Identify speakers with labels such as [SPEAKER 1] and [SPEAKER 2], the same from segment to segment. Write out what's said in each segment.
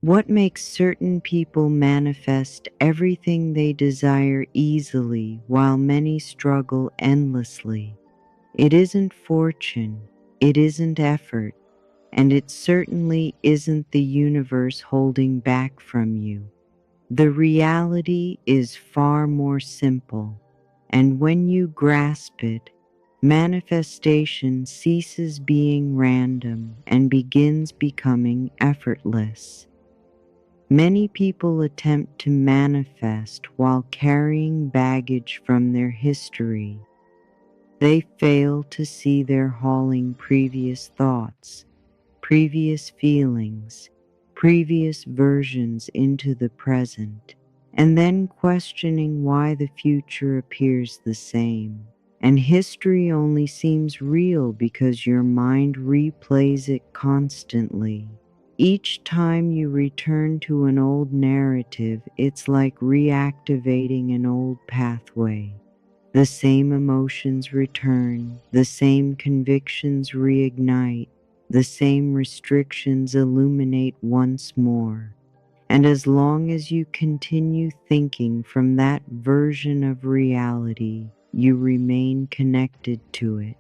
[SPEAKER 1] What makes certain people manifest everything they desire easily while many struggle endlessly? It isn't fortune, it isn't effort, and it certainly isn't the universe holding back from you. The reality is far more simple, and when you grasp it, manifestation ceases being random and begins becoming effortless. Many people attempt to manifest while carrying baggage from their history. They fail to see they're hauling previous thoughts, previous feelings, previous versions into the present, and then questioning why the future appears the same. And history only seems real because your mind replays it constantly. Each time you return to an old narrative, it's like reactivating an old pathway. The same emotions return, the same convictions reignite, the same restrictions illuminate once more. And as long as you continue thinking from that version of reality, you remain connected to it.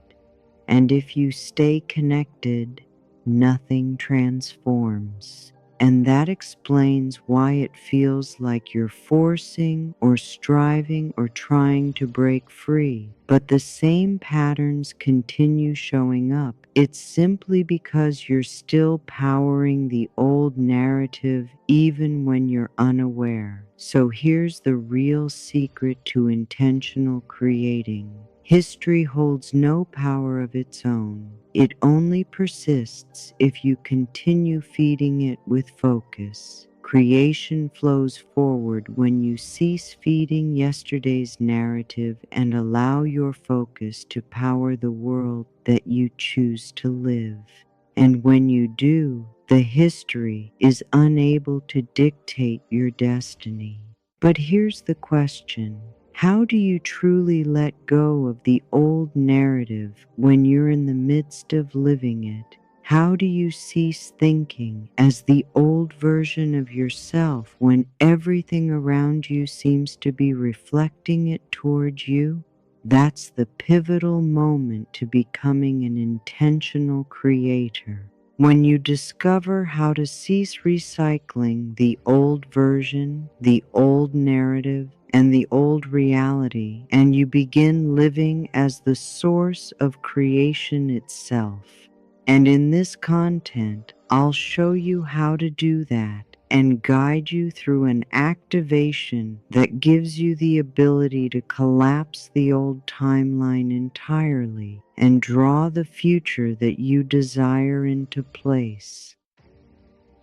[SPEAKER 1] And if you stay connected, nothing transforms. And that explains why it feels like you're forcing or striving or trying to break free, but the same patterns continue showing up. It's simply because you're still powering the old narrative even when you're unaware. So here's the real secret to intentional creating. History holds no power of its own. It only persists if you continue feeding it with focus. Creation flows forward when you cease feeding yesterday's narrative and allow your focus to power the world that you choose to live. And when you do, the history is unable to dictate your destiny. But here's the question. How do you truly let go of the old narrative when you're in the midst of living it? How do you cease thinking as the old version of yourself when everything around you seems to be reflecting it towards you? That's the pivotal moment to becoming an intentional creator. When you discover how to cease recycling the old version, the old narrative, and the old reality, and you begin living as the source of creation itself. And in this content, I'll show you how to do that and guide you through an activation that gives you the ability to collapse the old timeline entirely and draw the future that you desire into place.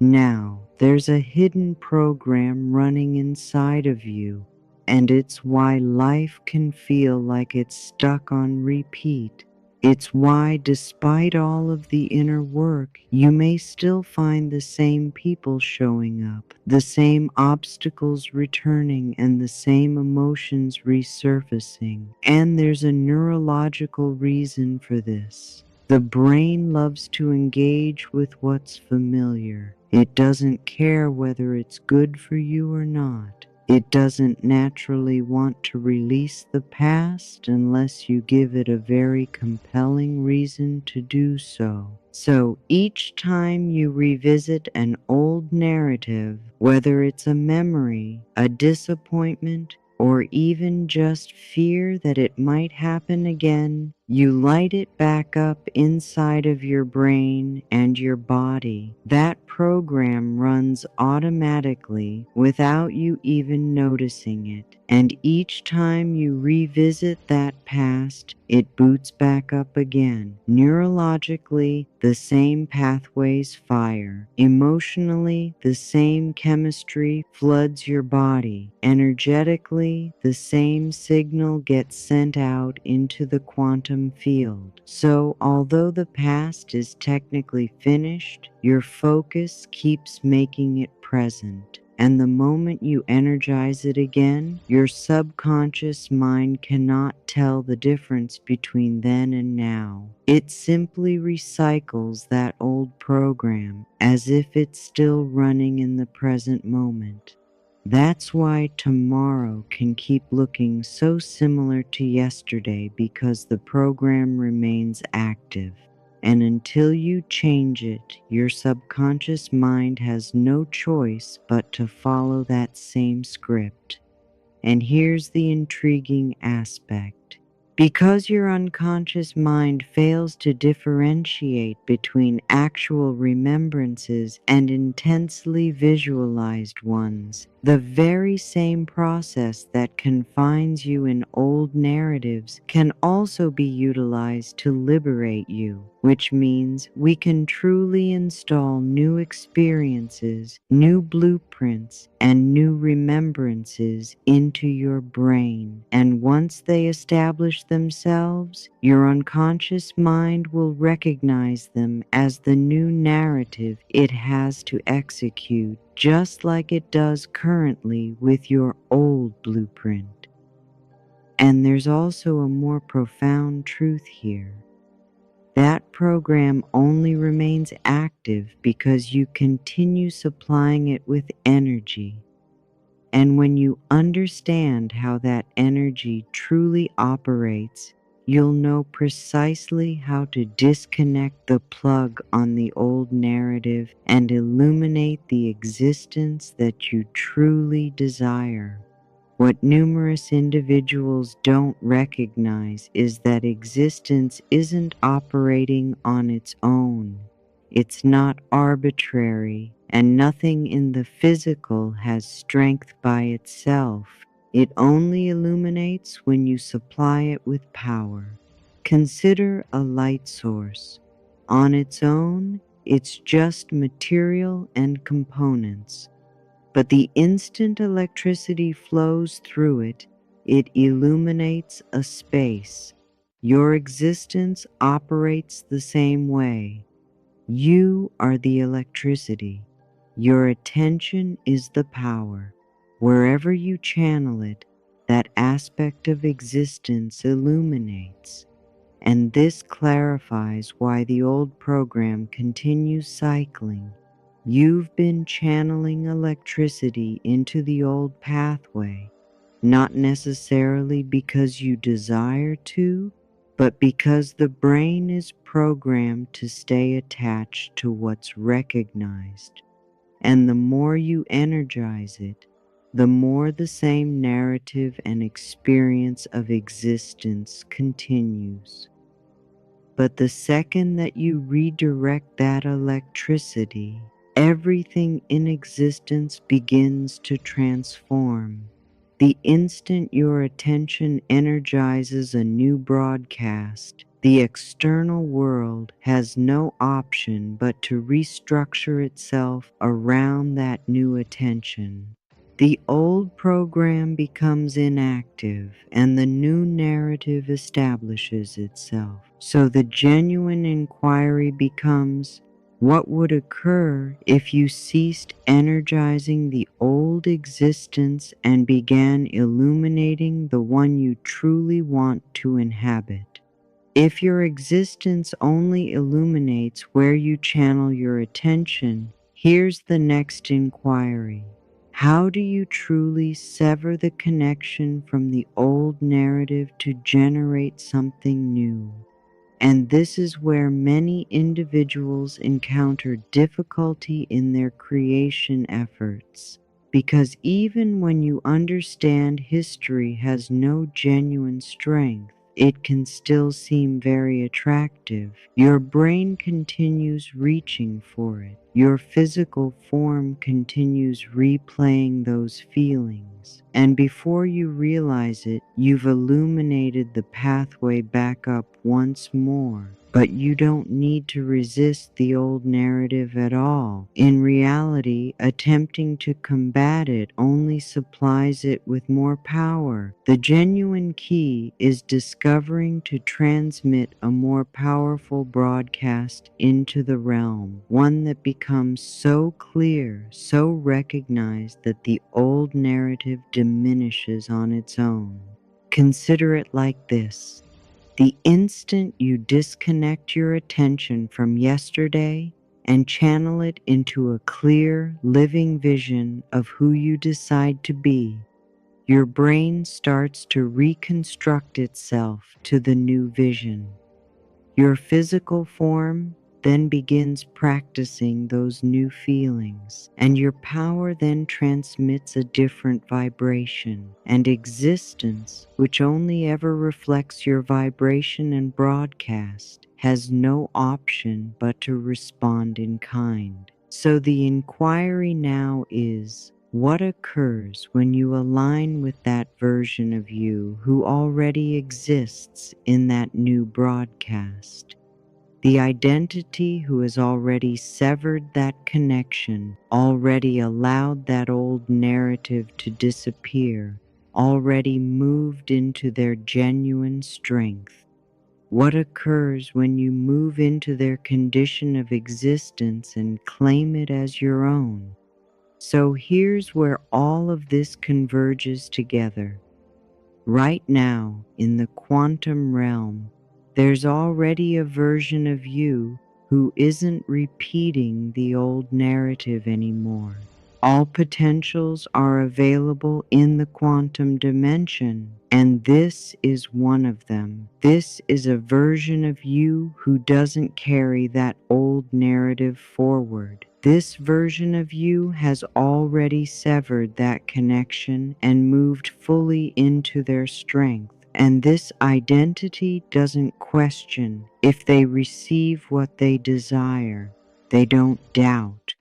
[SPEAKER 1] Now, there's a hidden program running inside of you, and it's why life can feel like it's stuck on repeat. It's why, despite all of the inner work, you may still find the same people showing up, the same obstacles returning, and the same emotions resurfacing. And there's a neurological reason for this. The brain loves to engage with what's familiar. It doesn't care whether it's good for you or not. It doesn't naturally want to release the past unless you give it a very compelling reason to do so. So each time you revisit an old narrative, whether it's a memory, a disappointment, or even just fear that it might happen again, you light it back up inside of your brain and your body. That program runs automatically without you even noticing it. And each time you revisit that past, it boots back up again. Neurologically, the same pathways fire. Emotionally, the same chemistry floods your body. Energetically, the same signal gets sent out into the quantum field. So, although the past is technically finished, your focus keeps making it present. And the moment you energize it again, your subconscious mind cannot tell the difference between then and now. It simply recycles that old program as if it's still running in the present moment. That's why tomorrow can keep looking so similar to yesterday, because the program remains active. And until you change it, your subconscious mind has no choice but to follow that same script. And here's the intriguing aspect. Because your unconscious mind fails to differentiate between actual remembrances and intensely visualized ones, the very same process that confines you in old narratives can also be utilized to liberate you, which means we can truly install new experiences, new blueprints, and new remembrances into your brain. And once they establish themselves, your unconscious mind will recognize them as the new narrative it has to execute, just like it does currently with your old blueprint. And there's also a more profound truth here. That program only remains active because you continue supplying it with energy. And when you understand how that energy truly operates, you'll know precisely how to disconnect the plug on the old narrative and illuminate the existence that you truly desire. What numerous individuals don't recognize is that existence isn't operating on its own. It's not arbitrary, and nothing in the physical has strength by itself. It only illuminates when you supply it with power. Consider a light source. On its own, it's just material and components. But the instant electricity flows through it, it illuminates a space. Your existence operates the same way. You are the electricity. Your attention is the power. Wherever you channel it, that aspect of existence illuminates. And this clarifies why the old program continues cycling. You've been channeling electricity into the old pathway, not necessarily because you desire to, but because the brain is programmed to stay attached to what's recognized. And the more you energize it, the more the same narrative and experience of existence continues. But the second that you redirect that electricity, everything in existence begins to transform. The instant your attention energizes a new broadcast, the external world has no option but to restructure itself around that new attention. The old program becomes inactive and the new narrative establishes itself. So the genuine inquiry becomes, what would occur if you ceased energizing the old existence and began illuminating the one you truly want to inhabit? If your existence only illuminates where you channel your attention, here's the next inquiry. How do you truly sever the connection from the old narrative to generate something new? And this is where many individuals encounter difficulty in their creation efforts. Because even when you understand history has no genuine strength, it can still seem very attractive. Your brain continues reaching for it. Your physical form continues replaying those feelings. And before you realize it, you've illuminated the pathway back up once more. But you don't need to resist the old narrative at all. In reality, attempting to combat it only supplies it with more power. The genuine key is discovering to transmit a more powerful broadcast into the realm, one that becomes becomes so clear, so recognized that the old narrative diminishes on its own. Consider it like this. The instant you disconnect your attention from yesterday and channel it into a clear, living vision of who you decide to be, your brain starts to reconstruct itself to the new vision. Your physical form then begins practicing those new feelings, and your power then transmits a different vibration, and existence, which only ever reflects your vibration and broadcast, has no option but to respond in kind. So the inquiry now is, what occurs when you align with that version of you who already exists in that new broadcast? The identity who has already severed that connection, already allowed that old narrative to disappear, already moved into their genuine strength. What occurs when you move into their condition of existence and claim it as your own? So here's where all of this converges together. Right now, in the quantum realm, there's already a version of you who isn't repeating the old narrative anymore. All potentials are available in the quantum dimension, and this is one of them. This is a version of you who doesn't carry that old narrative forward. This version of you has already severed that connection and moved fully into their strength. And this identity doesn't question if they receive what they desire. They don't doubt.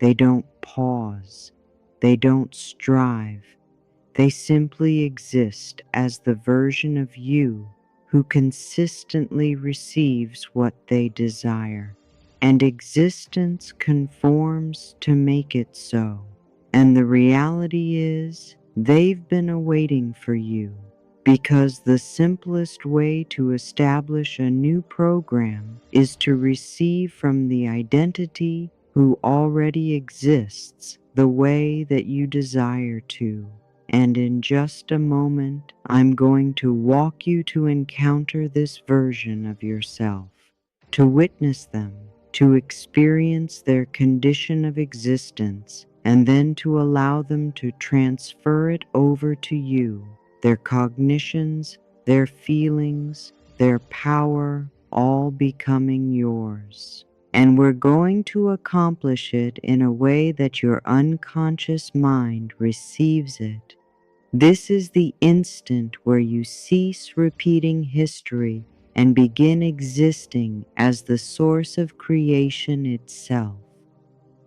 [SPEAKER 1] They don't pause. They don't strive. They simply exist as the version of you who consistently receives what they desire. And existence conforms to make it so. And the reality is, they've been awaiting for you, because the simplest way to establish a new program is to receive from the identity who already exists the way that you desire to. And in just a moment, I'm going to walk you to encounter this version of yourself, to witness them, to experience their condition of existence, and then to allow them to transfer it over to you, their cognitions, their feelings, their power, all becoming yours. And we're going to accomplish it in a way that your unconscious mind receives it. This is the instant where you cease repeating history and begin existing as the source of creation itself.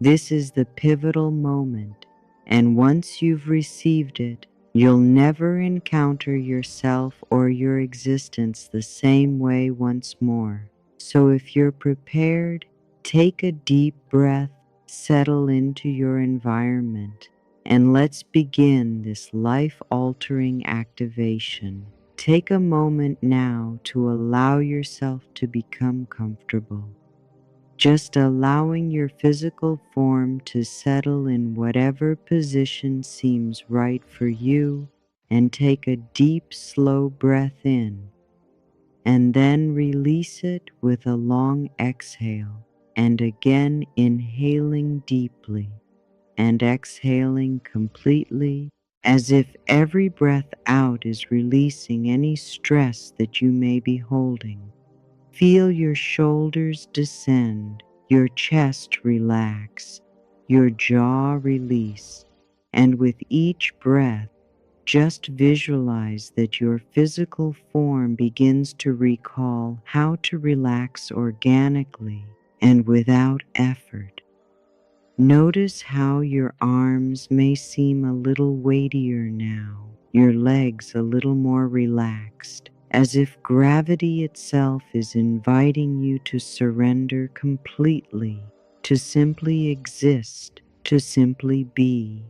[SPEAKER 1] This is the pivotal moment, and once you've received it, you'll never encounter yourself or your existence the same way once more. So if you're prepared, take a deep breath, settle into your environment, and let's begin this life-altering activation. Take a moment now to allow yourself to become comfortable. Just allowing your physical form to settle in whatever position seems right for you, and take a deep, slow breath in, and then release it with a long exhale, and again inhaling deeply and exhaling completely, as if every breath out is releasing any stress that you may be holding. Feel your shoulders descend, your chest relax, your jaw release, and with each breath, just visualize that your physical form begins to recall how to relax organically and without effort. Notice how your arms may seem a little weightier now, your legs a little more relaxed, as if gravity itself is inviting you to surrender completely, to simply exist, to simply be.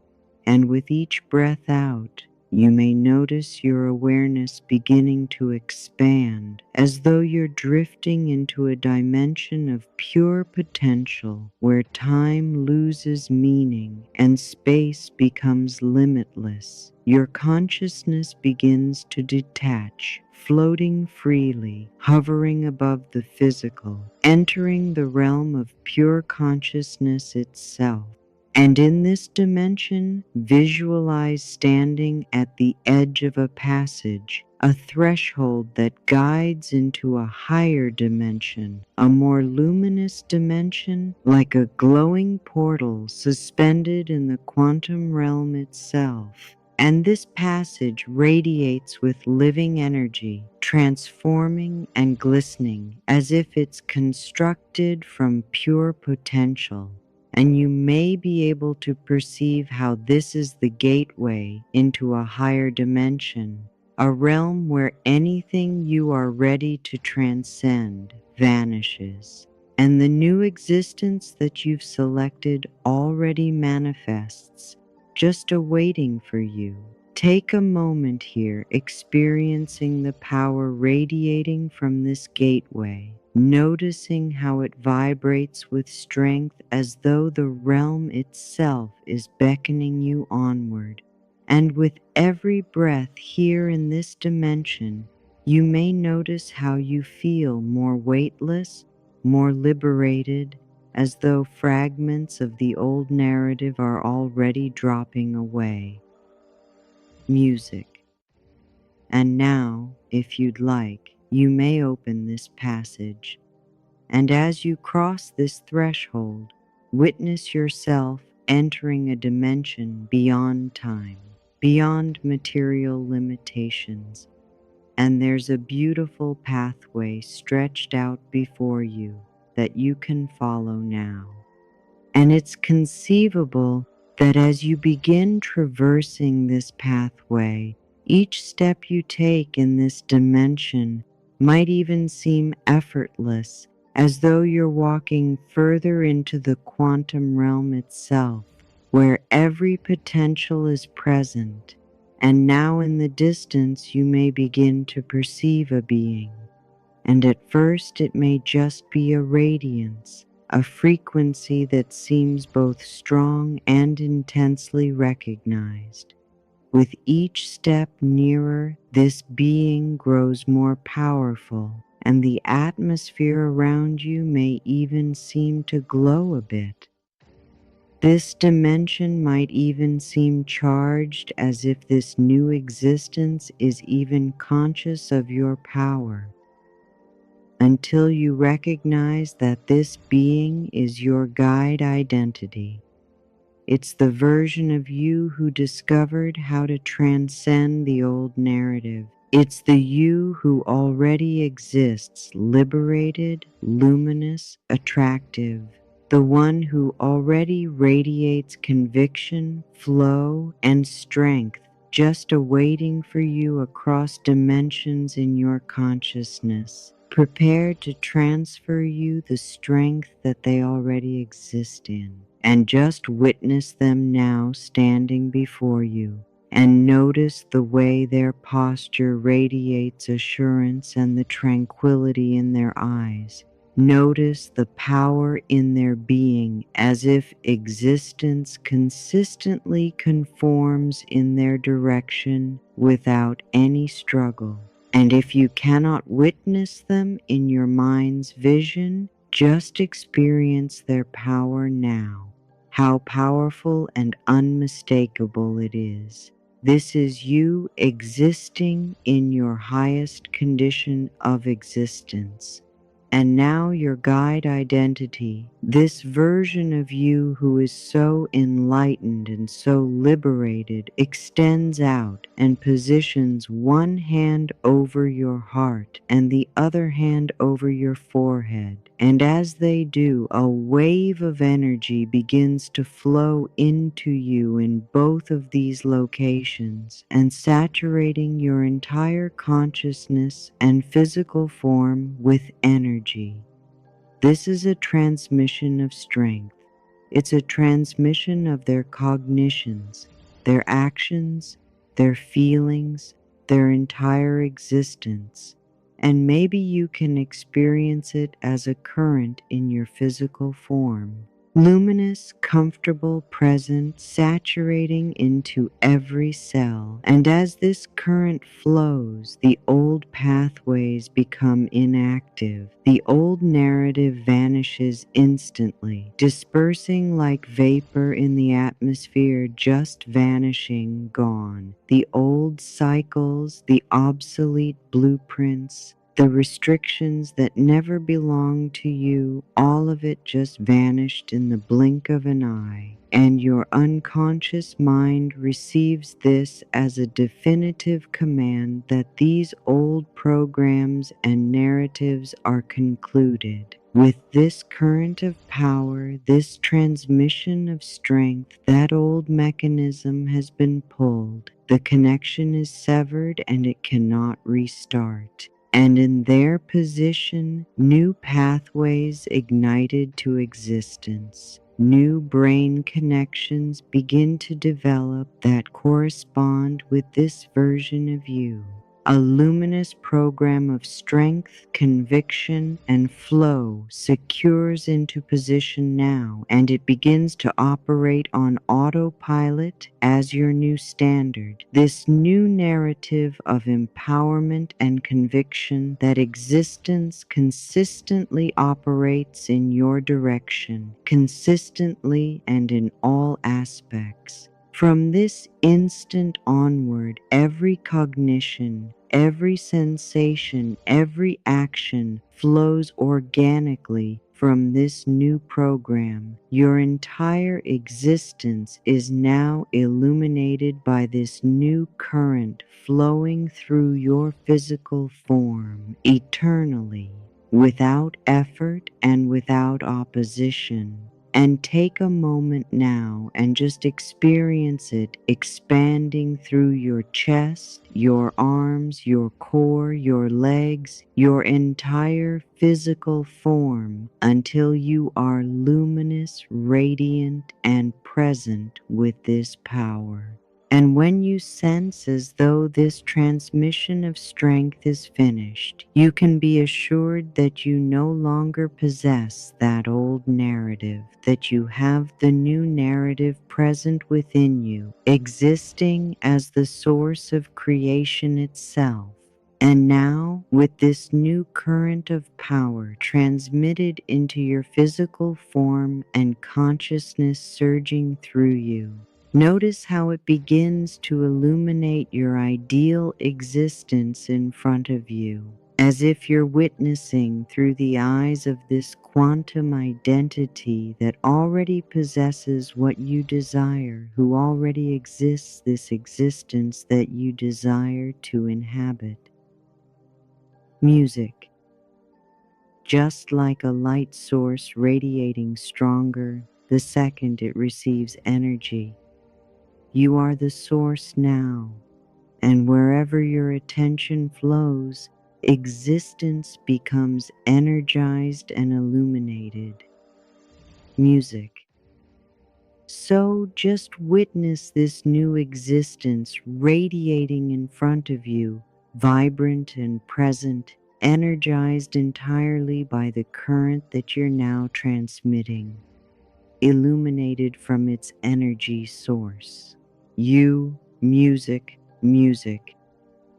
[SPEAKER 1] And with each breath out, You may notice your awareness beginning to expand, as though you're drifting into a dimension of pure potential where time loses meaning and space becomes limitless. Your consciousness begins to detach, floating freely, hovering above the physical, entering the realm of pure consciousness itself. And in this dimension, visualize standing at the edge of a passage, a threshold that guides into a higher dimension, a more luminous dimension, like a glowing portal suspended in the quantum realm itself. And this passage radiates with living energy, transforming and glistening as if it's constructed from pure potential. And you may be able to perceive how this is the gateway into a higher dimension, a realm where anything you are ready to transcend vanishes, and the new existence that you've selected already manifests, just awaiting for you. Take a moment here, experiencing the power radiating from this gateway, noticing how it vibrates with strength as though the realm itself is beckoning you onward. And with every breath here in this dimension, you may notice how you feel more weightless, more liberated, as though fragments of the old narrative are already dropping away. Music. And now, if you'd like, you may open this passage. And as you cross this threshold, witness yourself entering a dimension beyond time, beyond material limitations. And there's a beautiful pathway stretched out before you that you can follow now. And it's conceivable that as you begin traversing this pathway, each step you take in this dimension might even seem effortless, as though you're walking further into the quantum realm itself, where every potential is present. And now in the distance you may begin to perceive a being, and at first it may just be a radiance, a frequency that seems both strong and intensely recognized. With each step nearer, this being grows more powerful, and the atmosphere around you may even seem to glow a bit. This dimension might even seem charged, as if this new existence is even conscious of your power, until you recognize that this being is your guide identity. It's the version of you who discovered how to transcend the old narrative. It's the you who already exists, liberated, luminous, attractive. The one who already radiates conviction, flow, and strength, just awaiting for you across dimensions in your consciousness, prepared to transfer you the strength that they already exist in. And just witness them now standing before you, and notice the way their posture radiates assurance and the tranquility in their eyes. Notice the power in their being, as if existence consistently conforms in their direction without any struggle. And if you cannot witness them in your mind's vision, just experience their power now. How powerful and unmistakable it is. This is you existing in your highest condition of existence. And now your guide identity, this version of you who is so enlightened and so liberated, extends out and positions one hand over your heart and the other hand over your forehead. And as they do, a wave of energy begins to flow into you in both of these locations and saturating your entire consciousness and physical form with energy. This is a transmission of strength. It's a transmission of their cognitions, their actions, their feelings, their entire existence, and maybe you can experience it as a current in your physical form. Luminous, comfortable, present, saturating into every cell. And as this current flows, the old pathways become inactive. The old narrative vanishes instantly, dispersing like vapor in the atmosphere, just vanishing, gone. The old cycles, the obsolete blueprints, the restrictions that never belonged to you, all of it just vanished in the blink of an eye. And your unconscious mind receives this as a definitive command that these old programs and narratives are concluded. With this current of power, this transmission of strength, that old mechanism has been pulled. The connection is severed and it cannot restart. And in their position, new pathways ignited to existence. New brain connections begin to develop that correspond with this version of you. A luminous program of strength, conviction, and flow secures into position now, and it begins to operate on autopilot as your new standard. This new narrative of empowerment and conviction that existence consistently operates in your direction, consistently and in all aspects. From this instant onward, every cognition, every sensation, every action flows organically from this new program. Your entire existence is now illuminated by this new current flowing through your physical form eternally, without effort and without opposition. And take a moment now and just experience it expanding through your chest, your arms, your core, your legs, your entire physical form until you are luminous, radiant, and present with this power. And when you sense as though this transmission of strength is finished, you can be assured that you no longer possess that old narrative, that you have the new narrative present within you, existing as the source of creation itself. And now, with this new current of power transmitted into your physical form and consciousness surging through you, notice how it begins to illuminate your ideal existence in front of you, as if you're witnessing through the eyes of this quantum identity that already possesses what you desire, who already exists this existence that you desire to inhabit. Music, just like a light source radiating stronger the second it receives energy. You are the source now, and wherever your attention flows, existence becomes energized and illuminated. Music. So just witness this new existence radiating in front of you, vibrant and present, energized entirely by the current that you're now transmitting, illuminated from its energy source. You, music, music.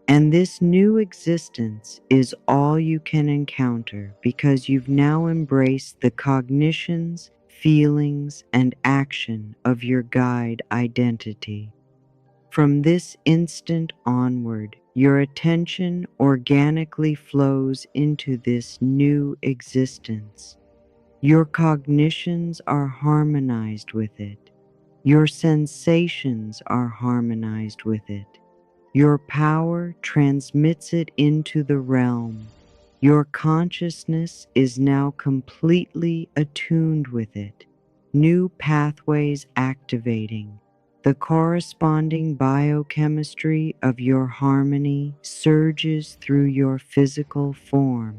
[SPEAKER 1] And this new existence is all you can encounter because you've now embraced the cognitions, feelings, and action of your guide identity. From this instant onward, your attention organically flows into this new existence. Your cognitions are harmonized with it. Your sensations are harmonized with it. Your power transmits it into the realm. Your consciousness is now completely attuned with it. New pathways activating. The corresponding biochemistry of your harmony surges through your physical form.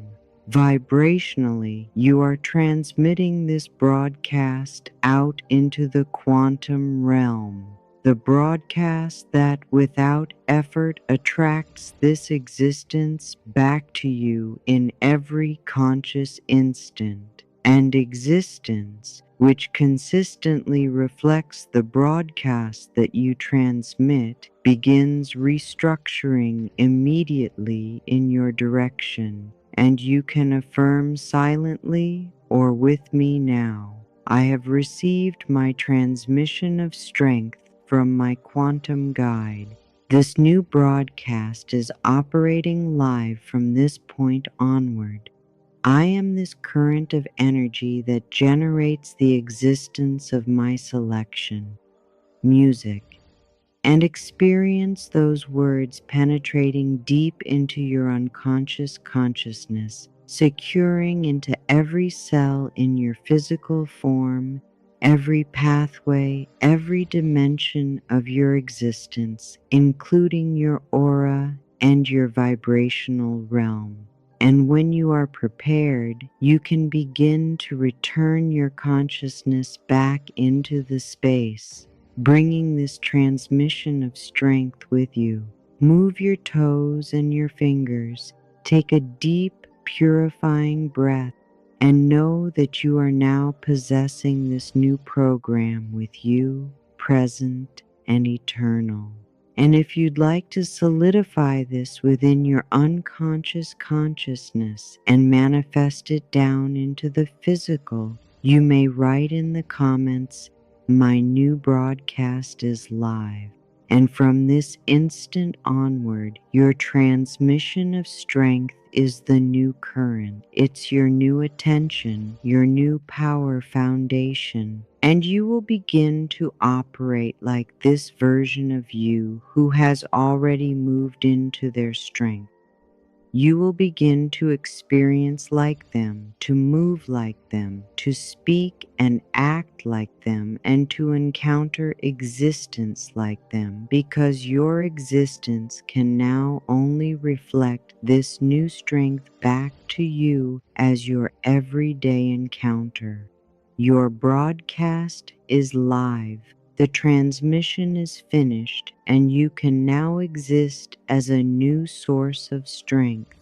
[SPEAKER 1] Vibrationally, you are transmitting this broadcast out into the quantum realm. the broadcast that without effort attracts this existence back to you in every conscious instant, and existence which consistently reflects the broadcast that you transmit begins restructuring immediately in your direction, and you can affirm silently or with me now. I have received my transmission of strength from my quantum guide. This new broadcast is operating live from this point onward. I am this current of energy that generates the existence of my selection, music, and experience those words penetrating deep into your unconscious consciousness, securing into every cell in your physical form, every pathway, every dimension of your existence, including your aura and your vibrational realm. And when you are prepared, you can begin to return your consciousness back into the space, bringing this transmission of strength with you. Move your toes and your fingers. Take a deep, purifying breath and know that you are now possessing this new program with you, present and eternal. And if you'd like to solidify this within your unconscious consciousness and manifest it down into the physical, you may write in the comments, "My new broadcast is live." And from this instant onward, your transmission of strength is the new current. It's your new attention, your new power foundation. And you will begin to operate like this version of you who has already moved into their strength. You will begin to experience like them, to move like them, to speak and act like them, and to encounter existence like them, because your existence can now only reflect this new strength back to you as your everyday encounter. Your broadcast is live. The transmission is finished, and you can now exist as a new source of strength.